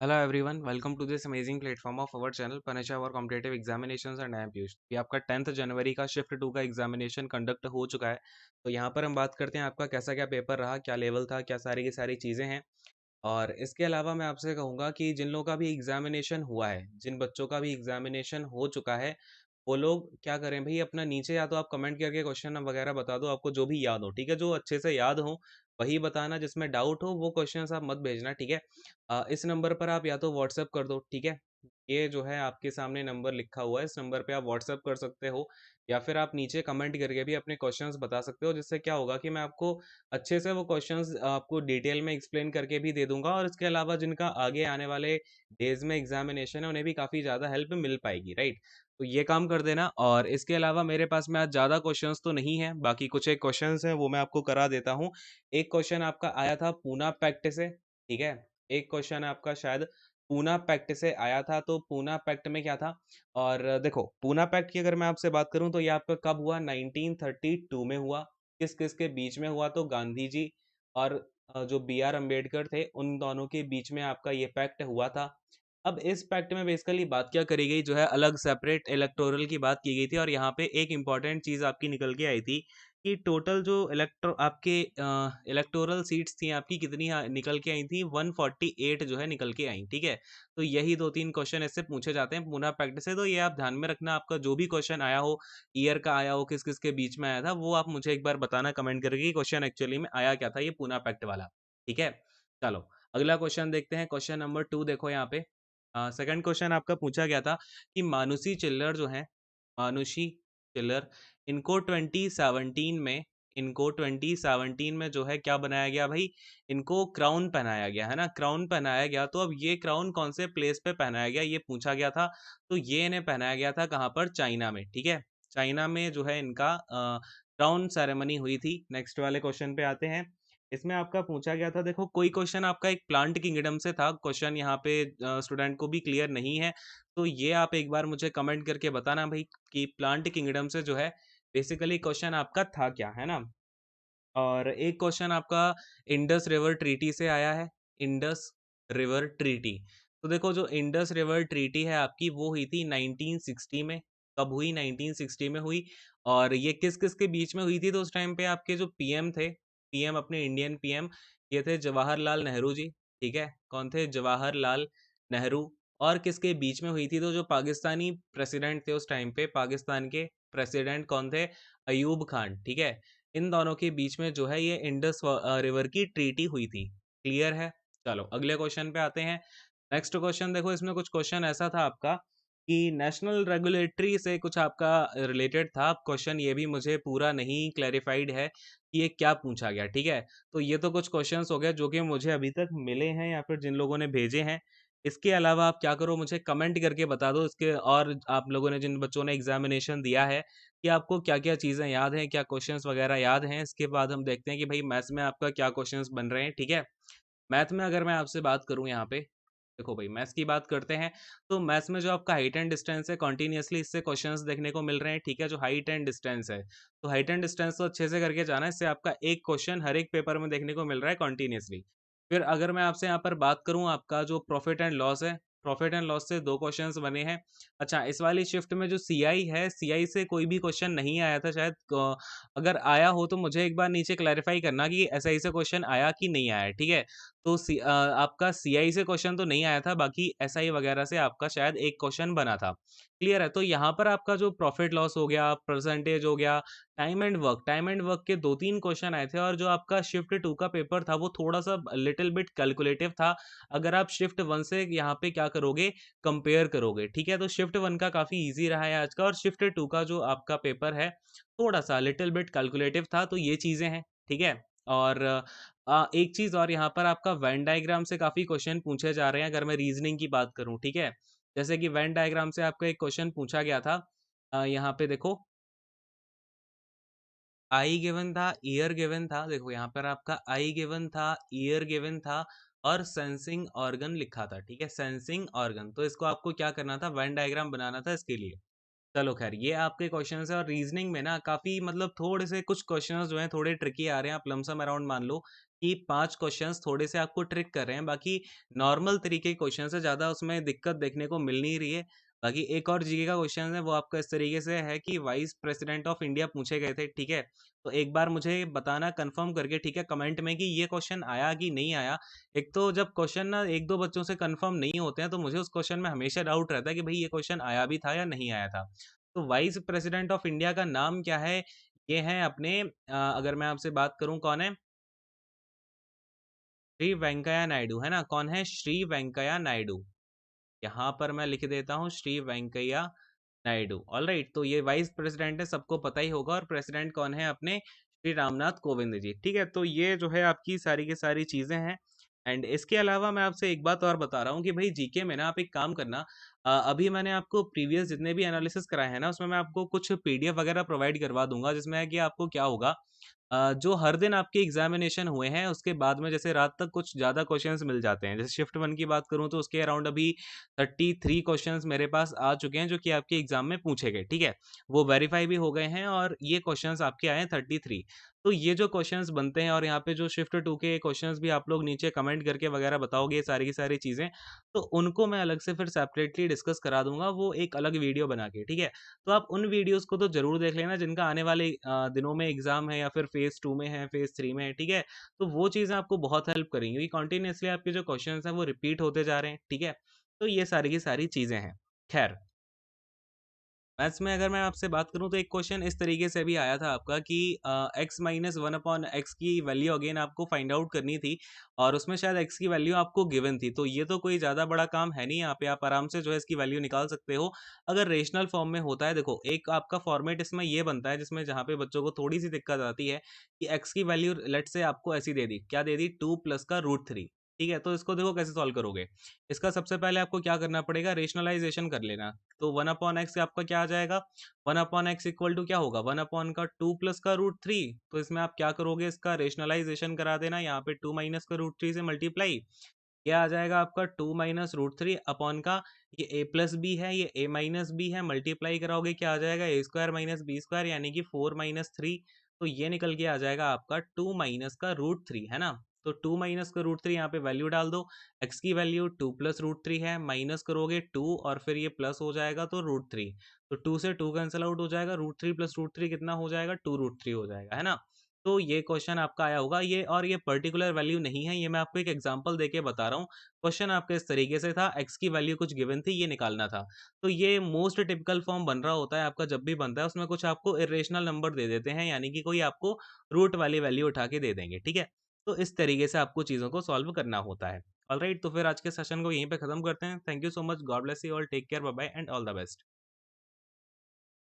Hello everyone, welcome to this amazing platform of our channel Panisha Our Competitive Examinations and I am Piyush. ये आपका 10th जनवरी का shift 2 का examination conduct हो चुका है। तो यहाँ पर हम बात करते हैं आपका कैसा क्या पेपर रहा, क्या लेवल था, क्या सारी की सारी चीज़ें हैं। और इसके अलावा मैं आपसे कहूँगा कि जिन लोगों का भी एग्जामिनेशन हुआ है, जिन बच्चों का भी एग्जामिनेशन हो चुका है, वो लोग क्या करें भाई, अपना नीचे या तो आप कमेंट करके क्वेश्चन वगैरह बता दो, आपको जो भी याद हो, ठीक है। जो अच्छे से याद हो वही बताना, जिसमें डाउट हो वो क्वेश्चन आप मत भेजना, ठीक है। इस नंबर पर आप या तो व्हाट्सएप कर दो, ठीक है। ये जो है आपके सामने नंबर लिखा हुआ है, इस नंबर पे आप व्हाट्सएप कर सकते हो, या फिर आप नीचे कमेंट करके भी अपने क्वेश्चंस बता सकते हो, जिससे क्या होगा कि मैं आपको अच्छे से वो क्वेश्चंस आपको डिटेल में एक्सप्लेन करके भी दे दूंगा। और इसके अलावा जिनका आगे आने वाले डेज में एग्जामिनेशन है, उन्हें भी काफ़ी ज़्यादा हेल्प मिल पाएगी, राइट। तो ये काम कर देना। और इसके अलावा मेरे पास में आज ज़्यादा क्वेश्चंस तो नहीं है, बाकी कुछ एक क्वेश्चंस हैं वो मैं आपको करा देता हूँ। एक क्वेश्चन आपका आया था पूना पैक्ट से, ठीक है। एक क्वेश्चन आपका शायद पूना पैक्ट से आया था, तो पूना पैक्ट में क्या था। और देखो, पूना पैक्ट की अगर मैं आपसे बात करूं तो ये आपका कब हुआ, 1932 में हुआ। किस किस के बीच में हुआ, तो गांधी जी और जो बी आर अम्बेडकर थे, उन दोनों के बीच में आपका ये पैक्ट हुआ था। अब इस पैक्ट में बेसिकली बात क्या करी गई, जो है अलग सेपरेट इलेक्टोरल की बात की गई थी। और यहाँ पे एक इंपॉर्टेंट चीज़ आपकी निकल के आई थी कि टोटल जो आपके इलेक्टोरल सीट्स थी आपकी, कितनी निकल के आई थी, 148 जो है निकल के आई, ठीक है। तो यही दो तीन क्वेश्चन इससे पूछे जाते हैं पूना पैक्ट से, तो ये आप ध्यान में रखना। आपका जो भी क्वेश्चन आया हो, ईयर का आया हो, किस किस के बीच में आया था, वो आप मुझे एक बार बताना कमेंट करके क्वेश्चन एक्चुअली में आया क्या था, ये पूना पैक्ट वाला, ठीक है। चलो अगला क्वेश्चन देखते हैं, क्वेश्चन नंबर 2 देखो यहाँ पे। सेकंड क्वेश्चन आपका पूछा गया था कि मानुषी चिल्लर जो है, मानुषी चिल्लर, इनको 2017 में, इनको 2017 में जो है क्या बनाया गया भाई, इनको क्राउन पहनाया गया है ना, क्राउन पहनाया गया। तो अब ये क्राउन कौन से प्लेस पे पहनाया गया, ये पूछा गया था। तो ये इन्हें पहनाया गया था कहाँ पर, चाइना में, ठीक है। चाइना में जो है इनका क्राउन सेरेमनी हुई थी। नेक्स्ट वाले क्वेश्चन पे आते हैं। इसमें आपका पूछा गया था, देखो कोई क्वेश्चन आपका एक प्लांट किंगडम से था, क्वेश्चन यहाँ पे स्टूडेंट को भी क्लियर नहीं है, तो ये आप एक बार मुझे कमेंट करके बताना भाई कि प्लांट किंगडम से जो है बेसिकली क्वेश्चन आपका था क्या, है ना। और एक क्वेश्चन आपका इंडस रिवर ट्रीटी से आया है, इंडस रिवर ट्रीटी। तो देखो, जो इंडस रिवर ट्रीटी है आपकी, वो हुई थी 1960 में। कब हुई, 1960 में हुई। और ये किस किस के बीच में हुई थी, तो उस टाइम पे आपके जो पीएम थे, पीएम अपने इंडियन पीएम, ये थे जवाहरलाल नेहरू जी, ठीक है। कौन थे, जवाहरलाल नेहरू। और किसके बीच में हुई थी, तो जो पाकिस्तानी प्रेसिडेंट थे उस टाइम पे, पाकिस्तान के प्रेसिडेंट कौन थे, अयूब खान, ठीक है। इन दोनों के बीच में जो है ये इंडस रिवर की ट्रीटी हुई थी। क्लियर है। चलो अगले क्वेश्चन पे आते हैं। नेक्स्ट क्वेश्चन देखो, इसमें कुछ क्वेश्चन ऐसा था आपका कि नेशनल रेगुलेटरी से कुछ आपका रिलेटेड था क्वेश्चन, ये भी मुझे पूरा नहीं क्लैरिफाइड है कि ये क्या पूछा गया, ठीक है। तो ये तो कुछ क्वेश्चंस हो गए जो कि मुझे अभी तक मिले हैं या फिर जिन लोगों ने भेजे हैं। इसके अलावा आप क्या करो, मुझे कमेंट करके बता दो इसके, और आप लोगों ने, जिन बच्चों ने एग्जामिनेशन दिया है, कि आपको क्या-क्या चीज़ें याद हैं, क्या क्वेश्चंस वगैरह याद हैं। इसके बाद हम देखते हैं कि भाई मैथ्स में आपका क्या क्वेश्चंस बन रहे हैं, ठीक है। मैथ में अगर मैं आपसे बात करूँ यहाँ पे, देखो भाई मैथ्स की बात करते हैं, तो मैथ्स में जो आपका हाइट एंड डिस्टेंस है, कंटिन्यूअसली इससे क्वेश्चंस देखने को मिल रहे हैं, ठीक है। जो हाइट एंड डिस्टेंस है, तो हाइट एंड डिस्टेंस तो अच्छे से करके जाना है, इससे आपका एक क्वेश्चन हर एक पेपर में देखने को मिल रहा है कंटिन्यूअसली। फिर अगर मैं आपसे यहाँ पर बात करूँ, आपका जो प्रॉफिट एंड लॉस है, प्रॉफिट एंड लॉस से दो क्वेश्चंस बने हैं। अच्छा, इस वाली शिफ्ट में जो सीआई है, सीआई से कोई भी क्वेश्चन नहीं आया था शायद। अगर आया हो तो मुझे एक बार नीचे क्लैरिफाई करना कि एसआई से क्वेश्चन आया कि नहीं आया, ठीक है। तो आपका सीआई से क्वेश्चन तो नहीं आया था, बाकी एसआई वगैरह से आपका शायद एक क्वेश्चन बना था। क्लियर है। तो यहाँ पर आपका जो प्रॉफिट लॉस हो गया, परसेंटेज हो गया, टाइम एंड वर्क के दो तीन क्वेश्चन आए थे। और जो आपका शिफ्ट 2 का पेपर था, वो थोड़ा सा लिटिल बिट कैलकुलेटिव था। अगर आप शिफ्ट 1 से यहाँ पे क्या करोगे, कंपेयर करोगे, ठीक है। तो शिफ्ट 1 का काफी इजी रहा है आज का, और शिफ्ट 2 का जो आपका पेपर है, थोड़ा सा लिटिल बिट कैलकुलेटिव था। तो ये चीजें हैं, ठीक है। और एक चीज और, यहाँ पर आपका वेन डायग्राम से काफी क्वेश्चन पूछे जा रहे हैं, अगर मैं रीजनिंग की बात करूं, ठीक है। जैसे कि वेन डायग्राम से आपका एक क्वेश्चन पूछा गया था। यहाँ पे देखो, आई गिवन था, ईयर गिवन था। देखो यहाँ पर आपका आई गिवन था, ईयर गिवन था, और सेंसिंग ऑर्गन लिखा था, ठीक है, सेंसिंग ऑर्गन। तो इसको आपको क्या करना था, वेन डायग्राम बनाना था इसके लिए। चलो खैर, ये आपके क्वेश्चन है। और रीजनिंग में ना काफी मतलब थोड़े से कुछ क्वेश्चंस जो हैं थोड़े ट्रिकी आ रहे हैं, आप लमसम अराउंड मान लो कि 5 क्वेश्चंस थोड़े से आपको ट्रिक कर रहे हैं, बाकी नॉर्मल तरीके के क्वेश्चन है, ज़्यादा उसमें दिक्कत देखने को मिल नहीं रही है। बाकी एक और जीके का क्वेश्चन है, वो आपका इस तरीके से है कि वाइस प्रेसिडेंट ऑफ इंडिया पूछे गए थे, ठीक है? तो एक बार मुझे बताना कन्फर्म करके, ठीक है, कमेंट में कि ये क्वेश्चन आया कि नहीं आया। एक तो जब क्वेश्चन ना 1-2 बच्चों से कन्फर्म नहीं होते हैं, तो मुझे उस क्वेश्चन में हमेशा डाउट रहता है कि भई ये क्वेश्चन आया भी था या नहीं आया था। तो वाइस प्रेसिडेंट ऑफ इंडिया का नाम क्या है? ये हैं अपने अगर मैं आपसे बात करूँ कौन है? श्री वेंकैया नायडू, है ना? कौन है? श्री वेंकैया नायडू। यहाँ पर मैं लिख देता हूँ श्री वेंकैया नायडू। ऑलराइट, तो ये वाइस प्रेसिडेंट है, सबको पता ही होगा, और प्रेसिडेंट कौन है? अपने श्री रामनाथ कोविंद जी। ठीक है, तो ये जो है आपकी सारी की सारी चीजें हैं। एंड इसके अलावा मैं आपसे एक बात और बता रहा हूँ कि भाई जीके में ना आप एक काम करना। अभी मैंने आपको प्रीवियस जितने भी एनालिसिस कराए हैं ना, उसमें मैं आपको कुछ पीडीएफ वगैरह प्रोवाइड करवा दूंगा, जिसमें है कि आपको क्या होगा, जो हर दिन आपके एग्जामिनेशन हुए हैं उसके बाद में जैसे रात तक कुछ ज़्यादा क्वेश्चंस मिल जाते हैं। जैसे शिफ्ट 1 की बात करूँ तो उसके अराउंड अभी 33 क्वेश्चंस मेरे पास आ चुके हैं, जो कि आपके एग्जाम में पूछे गए, ठीक है? वो वेरीफाई भी हो गए हैं, और ये क्वेश्चंस आपके आए हैं 33। तो ये जो क्वेश्चंस बनते हैं, और यहाँ पे जो शिफ्ट 2 के क्वेश्चंस भी आप लोग नीचे कमेंट करके वगैरह बताओगे, ये सारी की सारी चीज़ें, तो उनको मैं अलग से फिर सेपरेटली डिस्कस करा दूँगा, वो एक अलग वीडियो बना के, ठीक है? तो आप उन वीडियोस को तो ज़रूर देख लेना जिनका आने वाले दिनों में एग्ज़ाम है, या फिर फेज़ 2 में है, फेज़ 3 में है, ठीक है? तो वो चीज़ें आपको बहुत हेल्प करेंगी, क्योंकि कंटीन्यूअसली आपके जो क्वेश्चंस हैं वो रिपीट होते जा रहे हैं, ठीक है? तो ये सारी की सारी चीज़ें हैं। ख़ैर, मैथ्स में अगर मैं आपसे बात करूँ तो एक क्वेश्चन इस तरीके से भी आया था आपका कि x माइनस 1 अपॉन एक्स की वैल्यू अगेन आपको फाइंड आउट करनी थी, और उसमें शायद x की वैल्यू आपको गिवन थी। तो ये तो कोई ज़्यादा बड़ा काम है नहीं, यहाँ पे आप आराम से जो है इसकी वैल्यू निकाल सकते हो। अगर रेशनल फॉर्म में होता है, देखो एक आपका फॉर्मेट इसमें ये बनता है, जिसमें जहाँ पे बच्चों को थोड़ी सी दिक्कत आती है कि x की वैल्यू लेट से आपको ऐसी दे दी, क्या दे दी? 2 प्लस का रूट 3, ठीक है? तो इसको देखो कैसे सॉल्व करोगे। इसका सबसे पहले आपको क्या करना पड़ेगा? रेशनलाइजेशन कर लेना। तो 1 अपॉन एक्स आपका क्या आ जाएगा? 1 अपॉन एक्स इक्वल टू क्या होगा? 1 अपॉन का 2 प्लस का रूट 3। तो इसमें आप क्या करोगे? इसका रेशनलाइजेशन करा देना, यहाँ पे 2 माइनस का रूट 3 से मल्टीप्लाई। क्या आ जाएगा आपका? 2 माइनस रूट 3 अपॉन का, ये ए प्लस बी है, ये ए माइनस बी है, मल्टीप्लाई कराओगे क्या आ जाएगा? ए स्क्वायर माइनस बी स्क्वायर, यानी कि 4 माइनस 3। तो ये निकल के आ जाएगा आपका 2 माइनस का रूट 3, है ना? तो 2 माइनस का रूट 3 यहाँ पे वैल्यू डाल दो। एक्स की वैल्यू 2 प्लस रूट 3 है, माइनस करोगे 2, और फिर ये प्लस हो जाएगा तो रूट 3। तो 2 से 2 कैंसिल आउट हो जाएगा, रूट 3 प्लस रूट 3 कितना हो जाएगा? 2 रूट 3 हो जाएगा, है ना? तो ये क्वेश्चन आपका आया होगा, ये और ये पर्टिकुलर वैल्यू नहीं है, ये मैं आपको एक एग्जांपल देके बता रहा हूँ। क्वेश्चन आपके इस तरीके से था, एक्स की वैल्यू कुछ गिवन थी, ये निकालना था। तो ये मोस्ट टिपिकल फॉर्म बन रहा होता है आपका जब भी बनता है, उसमें कुछ आपको इरेशनल नंबर दे देते हैं, यानी कि कोई आपको रूट वाली वैल्यू उठा के दे देंगे, ठीक है? तो इस तरीके से आपको चीज़ों को सॉल्व करना होता है। ऑलराइट, तो फिर आज के सेशन को यहीं पे खत्म करते हैं। Thank you so much, God bless you all, take care, bye bye and all the best.